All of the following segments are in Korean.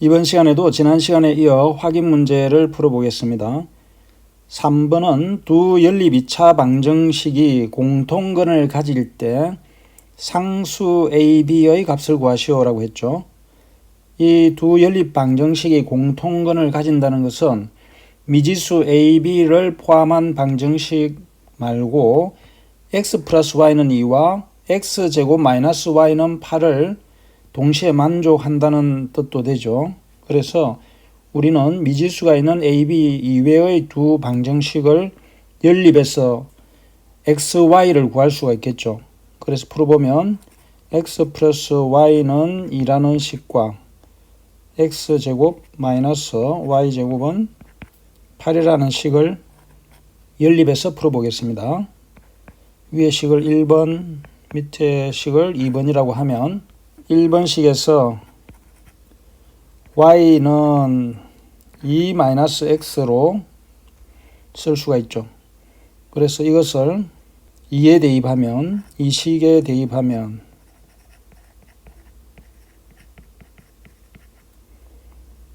이번 시간에도 지난 시간에 이어 확인 문제를 풀어보겠습니다. 3번은 두 연립 2차 방정식이 공통근을 가질 때 상수 AB의 값을 구하시오 라고 했죠. 이 두 연립 방정식이 공통근을 가진다는 것은 미지수 AB를 포함한 방정식 말고 x 플러스 y는 2와 x제곱 마이너스 y는 8을 동시에 만족한다는 뜻도 되죠. 그래서 우리는 미지수가 있는 AB 이외의 두 방정식을 연립해서 xy를 구할 수가 있겠죠. 그래서 풀어보면 x 플러스 y는 2라는 식과 x제곱 마이너스 y제곱은 8이라는 식을 연립해서 풀어보겠습니다. 위의 식을 1번, 밑에 식을 2번이라고 하면 1번 식에서 y는 2-x로 쓸 수가 있죠. 그래서 이것을 2에 대입하면, 이 식에 대입하면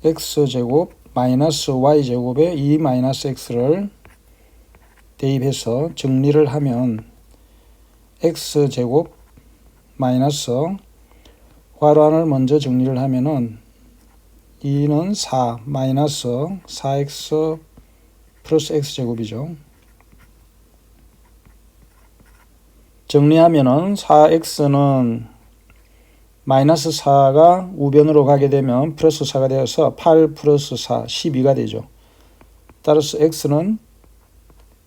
x제곱 마이너스 y제곱에 2-x를 대입해서 정리를 하면 x제곱 마이너스 괄호 안을 먼저 정리를 하면은 2는 4 마이너스 4x 플러스 x제곱이죠. 정리하면은 4x는 마이너스 4가 우변으로 가게 되면 플러스 4가 되어서 8 플러스 4, 12가 되죠. 따라서 x는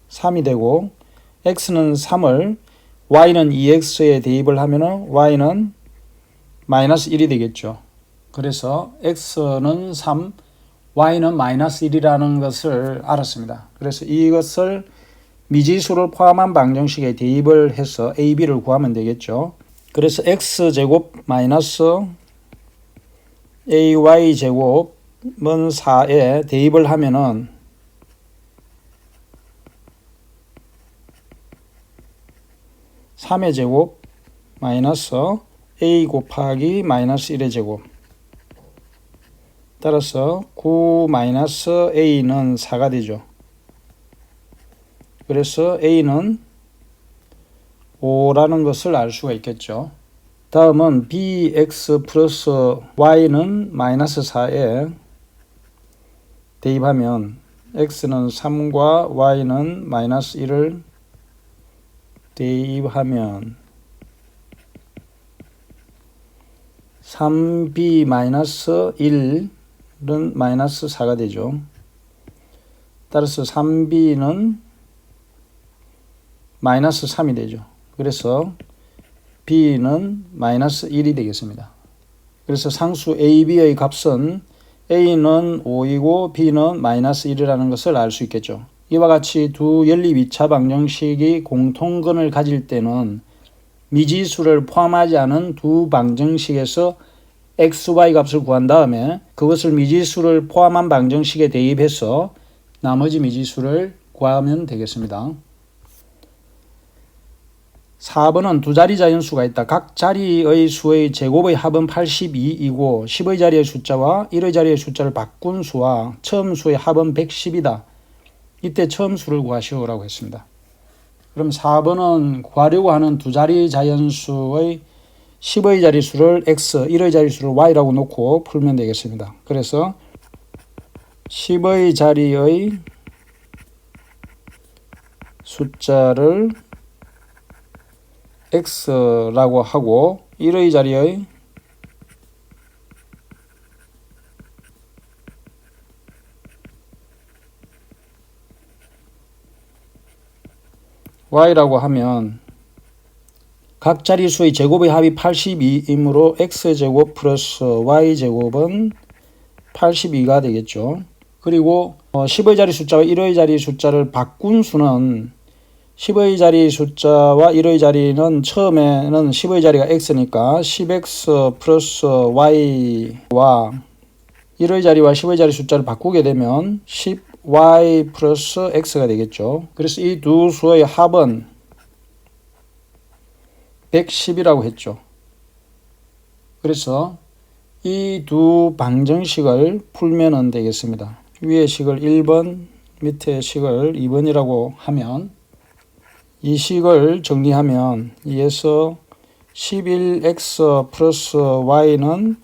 3이 되고 x는 3을 y는 2x에 대입을 하면은 y는 마이너스 1이 되겠죠. 그래서 x는 3, y는 마이너스 1이라는 것을 알았습니다. 그래서 이것을 미지수를 포함한 방정식에 대입을 해서 AB를 구하면 되겠죠. 그래서 x제곱 마이너스 ay제곱은 4에 대입을 하면은 3의 제곱 마이너스 a 곱하기 마이너스 1의 제곱 따라서 9 마이너스 a는 4가 되죠. 그래서 a는 5라는 것을 알 수가 있겠죠. 다음은 bx 플러스 y는 마이너스 4에 대입하면 x는 3과 y는 마이너스 1을 대입하면 3b 마이너스 1은 마이너스 4가 되죠. 따라서 3b는 마이너스 3이 되죠. 그래서 b는 마이너스 1이 되겠습니다. 그래서 상수 AB의 값은 a는 5이고 b는 마이너스 1이라는 것을 알 수 있겠죠. 이와 같이 두 연립 2차 방정식이 공통근을 가질 때는 미지수를 포함하지 않은 두 방정식에서 x, y 값을 구한 다음에 그것을 미지수를 포함한 방정식에 대입해서 나머지 미지수를 구하면 되겠습니다. 4번은 두 자리 자연수가 있다. 각 자리의 수의 제곱의 합은 82이고 10의 자리의 숫자와 1의 자리의 숫자를 바꾼 수와 처음 수의 합은 110이다. 이때 처음 수를 구하시오라고 했습니다. 그럼 4번은 구하려고 하는 두 자리 자연수의 10의 자리수를 x, 1의 자리수를 y라고 놓고 풀면 되겠습니다. 그래서 10의 자리의 숫자를 x라고 하고 1의 자리의 y라고 하면 각 자리수의 제곱의 합이 82이므로 x제곱 플러스 y제곱은 82가 되겠죠. 그리고 10의 자리 숫자와 1의 자리 숫자를 바꾼 수는 10의 자리 숫자와 1의 자리는 처음에는 10의 자리가 x니까 10x 플러스 y와 1의 자리와 10의 자리 숫자를 바꾸게 되면 10y 플러스 x가 되겠죠. 그래서 이 두 수의 합은 110이라고 했죠. 그래서 이 두 방정식을 풀면 되겠습니다. 위의 식을 1번, 밑에 식을 2번이라고 하면 이 식을 정리하면 이에서 11x 플러스 y는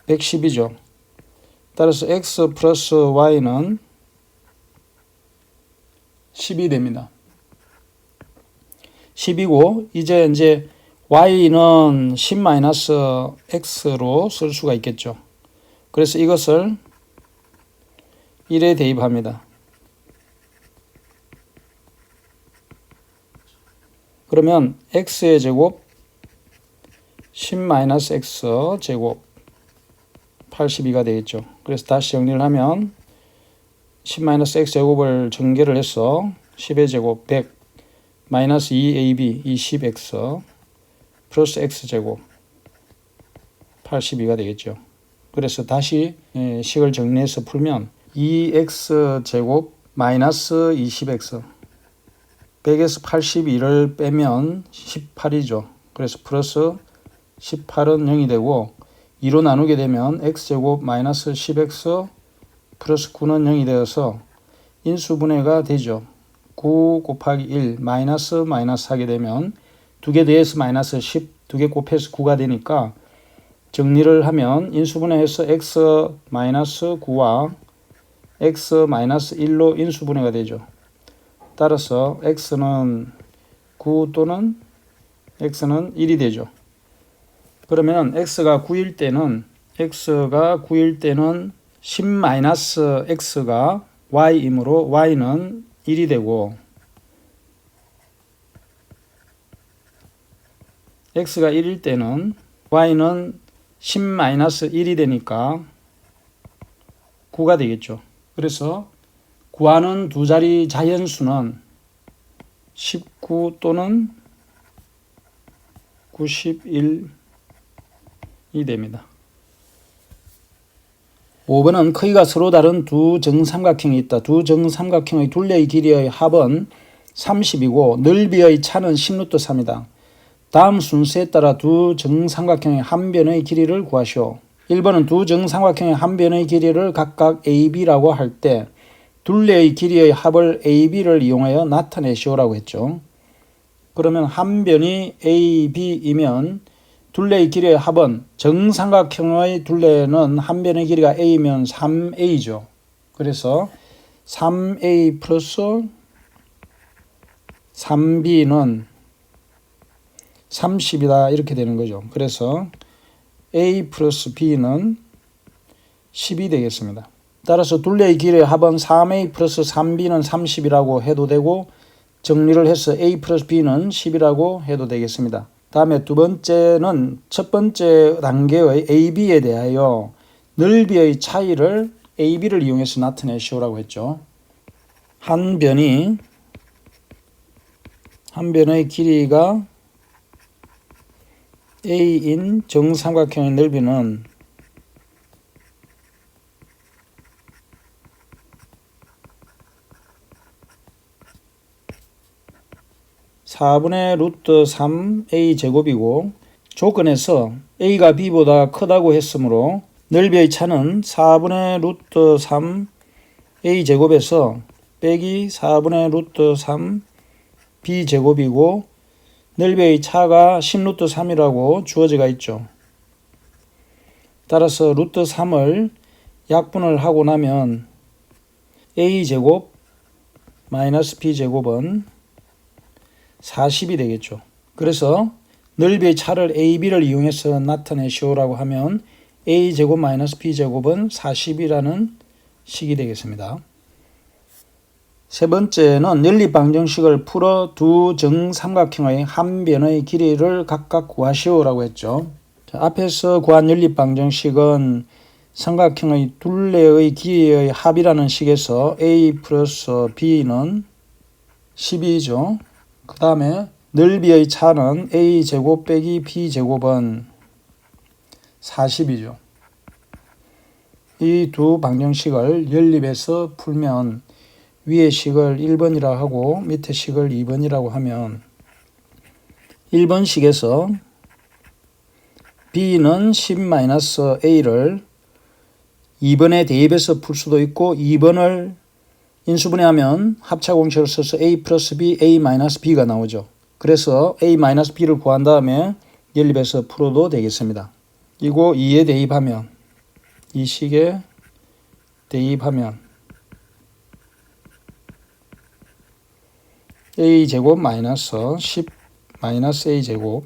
110이죠. 따라서 x 플러스 y는 10이 됩니다. 10이고 이제 y는 10-x로 쓸 수가 있겠죠. 그래서 이것을 1에 대입합니다. 그러면 x의 제곱 10-x 제곱 82가 되겠죠. 그래서 다시 정리를 하면 10-x 제곱을 전개를 해서 10의 제곱 100 마이너스 2ab 20x 플러스 x제곱 82가 되겠죠. 그래서 다시 식을 정리해서 풀면 2x제곱 마이너스 20x 100에서 82를 빼면 18이죠. 그래서 플러스 18은 0이 되고 2로 나누게 되면 x제곱 마이너스 10x 플러스 9는 0이 되어서 인수분해가 되죠. 9 곱하기 1 마이너스 하게 되면 2개 더해서 마이너스 10, 2개 곱해서 9가 되니까 정리를 하면 인수분해해서 x 마이너스 9와 x 마이너스 1로 인수분해가 되죠. 따라서 x는 9 또는 x는 1이 되죠. 그러면 x가 9일 때는 10-x가 y이므로 y는 1이 되고 x가 1일 때는 y는 10-1이 되니까 9가 되겠죠. 그래서 구하는 두 자리 자연수는 19 또는 91이 됩니다. 5번은 크기가 서로 다른 두 정삼각형이 있다. 두 정삼각형의 둘레의 길이의 합은 30이고 넓이의 차는 10루트3이다. 다음 순서에 따라 두 정삼각형의 한 변의 길이를 구하시오. 1번은 두 정삼각형의 한 변의 길이를 각각 AB라고 할 때 둘레의 길이의 합을 AB를 이용하여 나타내시오라고 했죠. 그러면 한 변이 AB이면 둘레의 길이의 합은 정삼각형의 둘레는 한 변의 길이가 A면 3A죠. 그래서 3A 플러스 3B는 30이다 이렇게 되는 거죠. 그래서 A 플러스 B는 10이 되겠습니다. 따라서 둘레의 길이의 합은 3A 플러스 3B는 30이라고 해도 되고 정리를 해서 A 플러스 B는 10이라고 해도 되겠습니다. 다음에 두 번째는 첫 번째 단계의 AB에 대하여 넓이의 차이를 AB를 이용해서 나타내시오라고 했죠. 한 변의 길이가 A인 정삼각형의 넓이는 (4분의 루트 3 A 제곱이고) 조건에서 A가 B보다 크다고 했으므로 넓이의 차는 4분의 루트 3 A 제곱에서 빼기 4분의 루트 3 B 제곱이고 넓이의 차가 10루트 3이라고 주어져 있죠. 따라서 루트 3을 약분을 하고 나면 A 제곱 마이너스 B 제곱은 40이 되겠죠. 그래서 넓이의 차를 AB를 이용해서 나타내시오라고 하면 A 제곱 마이너스 B 제곱은 40이라는 식이 되겠습니다. 세 번째는 연립방정식을 풀어 두 정삼각형의 한 변의 길이를 각각 구하시오라고 했죠. 앞에서 구한 연립방정식은 삼각형의 둘레의 길이의 합이라는 식에서 A 플러스 B는 10이죠. 그 다음에 넓이의 차는 A 제곱 빼기 B 제곱은 40이죠. 이 두 방정식을 연립해서 풀면 위의 식을 1번이라고 하고 밑에 식을 2번이라고 하면 1번식에서 b는 10-a를 2번에 대입해서 풀 수도 있고 2번을 인수분해하면 합차공식을 써서 a 플러스 b, a 마이너스 b가 나오죠. 그래서 a 마이너스 b를 구한 다음에 연립해서 풀어도 되겠습니다. 이거 2에 대입하면 이 식에 대입하면 a제곱 마이너스 10 마이너스 a제곱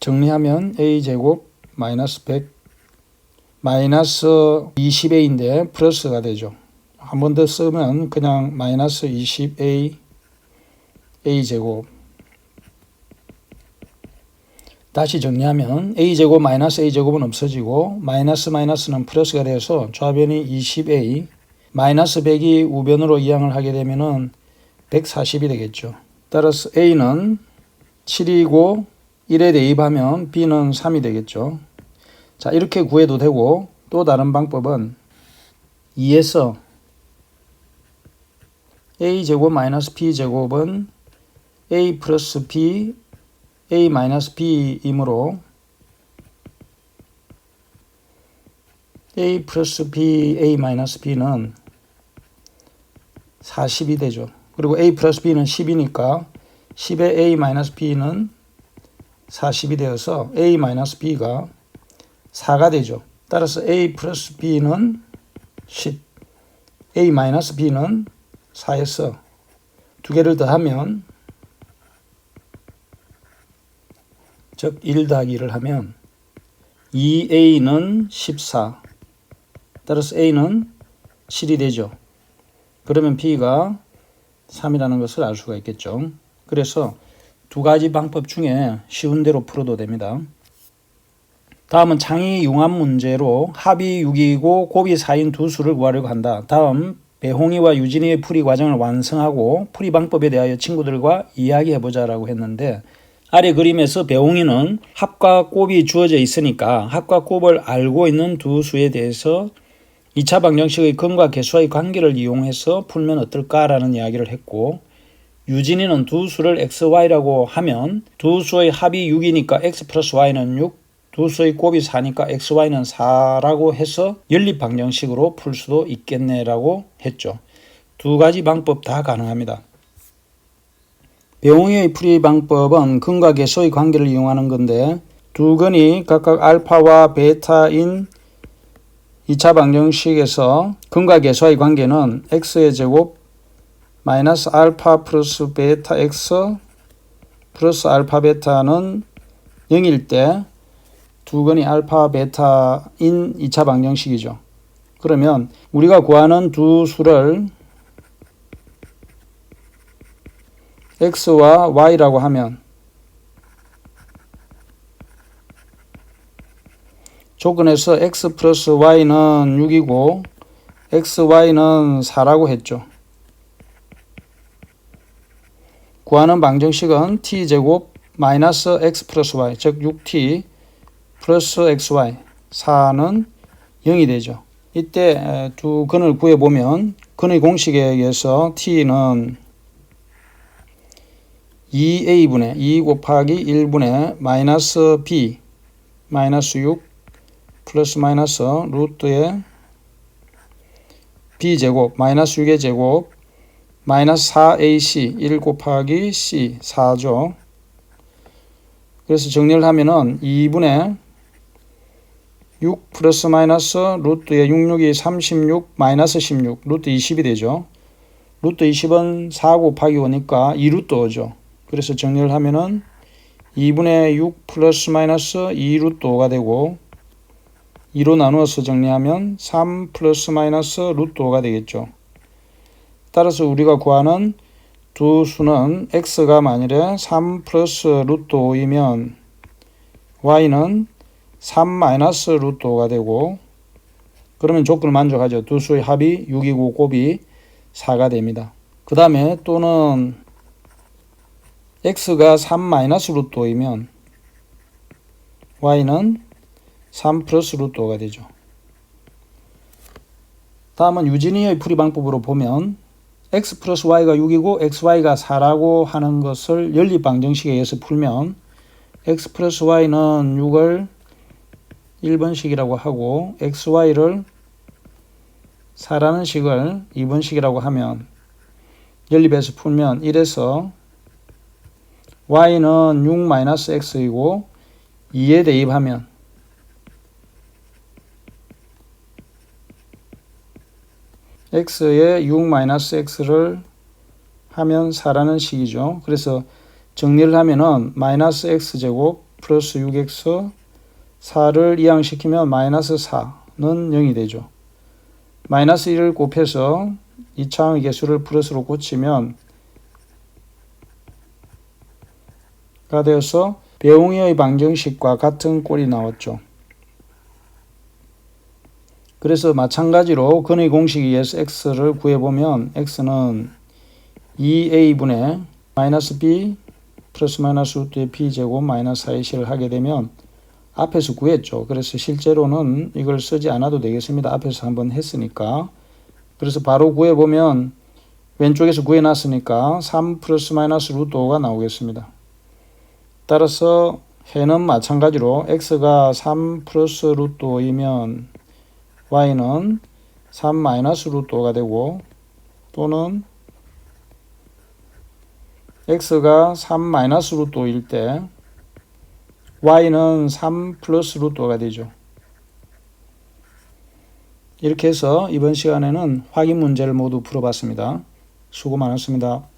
정리하면 a제곱 마이너스 100 마이너스 20a인데 플러스가 되죠. 한 번 더 쓰면 그냥 마이너스 20a a제곱 다시 정리하면 a제곱 마이너스 a제곱은 없어지고 마이너스 마이너스는 플러스가 되어서 좌변이 20a 마이너스 100이 우변으로 이항을 하게 되면은 140이 되겠죠. 따라서 a는 7이고 1에 대입하면 b는 3이 되겠죠. 자, 이렇게 구해도 되고 또 다른 방법은 2에서 a제곱 마이너스 b제곱은 a 플러스 b, a 마이너스 b이므로 a 플러스 b, a 마이너스 b는 40이 되죠. 그리고 a 플러스 b는 10이니까 10의 a 마이너스 b는 40이 되어서 a 마이너스 b가 4가 되죠. 따라서 a 플러스 b는 10, a 마이너스 b는 4에서 두 개를 더하면 즉 1 더하기 1을 하면 2a는 14 따라서 a는 7이 되죠. 그러면 b가 3이라는 것을 알 수가 있겠죠. 그래서 두 가지 방법 중에 쉬운 대로 풀어도 됩니다. 다음은 창의 융합 문제로 합이 6이고 곱이 4인 두 수를 구하려고 한다. 다음 배홍이와 유진이의 풀이 과정을 완성하고 풀이 방법에 대하여 친구들과 이야기해보자 라고 했는데 아래 그림에서 배홍이는 합과 곱이 주어져 있으니까 합과 곱을 알고 있는 두 수에 대해서 2차 방정식의 근과 계수와의 관계를 이용해서 풀면 어떨까라는 이야기를 했고 유진이는 두 수를 x, y라고 하면 두 수의 합이 6이니까 x 플러스 y는 6 두 수의 곱이 4니까 x, y는 4라고 해서 연립 방정식으로 풀 수도 있겠네라고 했죠. 두 가지 방법 다 가능합니다. 배홍이의 풀이 방법은 근과 계수의 관계를 이용하는 건데 두 근이 각각 알파와 베타인 2차 방정식에서 근과 계수와의 관계는 x의 제곱 마이너스 알파 플러스 베타 x 플러스 알파 베타는 0일 때 두 근이 알파 베타인 2차 방정식이죠. 그러면 우리가 구하는 두 수를 x와 y라고 하면 조건에서 x 플러스 y는 6이고 x, y는 4라고 했죠. 구하는 방정식은 t제곱 마이너스 x 플러스 y 즉 6t 플러스 xy 4는 0이 되죠. 이때 두 근을 구해보면 근의 공식에 의해서 t는 2a분의 2 곱하기 1분의 마이너스 b 마이너스 6 플러스 마이너스 루트의 b제곱 마이너스 6의 제곱 마이너스 4ac 1 곱하기 c 4죠. 그래서 정리를 하면은 2분의 6 플러스 마이너스 루트의 66이 36 마이너스 16 루트 20이 되죠. 루트 20은 4 곱하기 5니까 2루트 5죠. 그래서 정리를 하면은 2분의 6 플러스 마이너스 2루트 5가 되고 2로 나누어서 정리하면 3 플러스 마이너스 루트 5가 되겠죠. 따라서 우리가 구하는 두 수는 x가 만일에 3 플러스 루트 5이면 y는 3 마이너스 루트 5가 되고 그러면 조건을 만족하죠. 두 수의 합이 6이고 곱이 4가 됩니다. 그 다음에 또는 x가 3 마이너스 루트 5이면 y는 3 플러스 루트 5가 되죠. 다음은 유진이의 풀이 방법으로 보면 x 플러스 y가 6이고 xy가 4라고 하는 것을 연립 방정식에 의해서 풀면 x 플러스 y는 6을 1번식이라고 하고 xy를 4라는 식을 2번식이라고 하면 연립해서 풀면 1에서 y는 6-x이고 2에 대입하면 x에 6-x를 하면 4라는 식이죠. 그래서 정리를 하면은 마이너스 x제곱 플러스 6x 4를 이항시키면 마이너스 4는 0이 되죠. 마이너스 1을 곱해서 이차항의 개수를 플러스로 고치면 가 되어서 배웅이의 방정식과 같은 꼴이 나왔죠. 그래서 마찬가지로 근의 공식에 의해서 x를 구해보면 x는 2a분의 마이너스 b 플러스 마이너스 루트의 b제곱 마이너스 4의 실을 하게 되면 앞에서 구했죠. 그래서 실제로는 이걸 쓰지 않아도 되겠습니다. 앞에서 한번 했으니까. 그래서 바로 구해보면 왼쪽에서 구해놨으니까 3 플러스 마이너스 루트 5가 나오겠습니다. 따라서 해는 마찬가지로 x가 3 플러스 루트 5이면 y는 3 마이너스 루트 5가 되고 또는 x가 3 마이너스 루트 5일 때 y는 3 플러스 루트 5가 되죠. 이렇게 해서 이번 시간에는 확인 문제를 모두 풀어봤습니다. 수고 많았습니다.